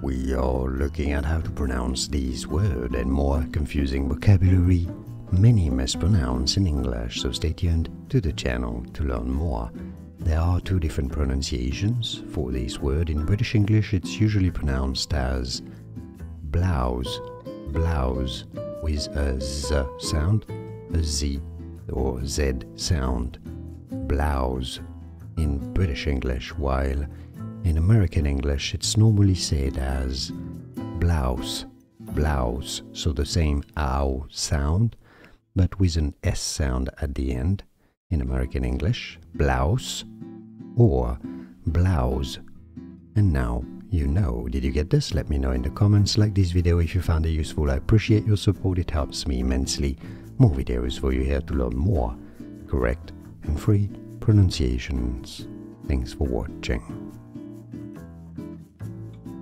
we are looking at how to pronounce these words and more confusing vocabulary many mispronounce in English, so stay tuned to the channel to learn more. There are two different pronunciations for this word. In British English it's usually pronounced as blouse, blouse, with a Z sound, a Z or Z sound, blouse in British English, while in American English it's normally said as blouse, blouse, so the same ow sound but with an S sound at the end in American English, blouse or blouse. And now you know. Did you get this? Let me know in the comments. Like this video if you found it useful. I appreciate your support, it helps me immensely. More videos for you here to learn more correct and free pronunciations. Thanks for watching.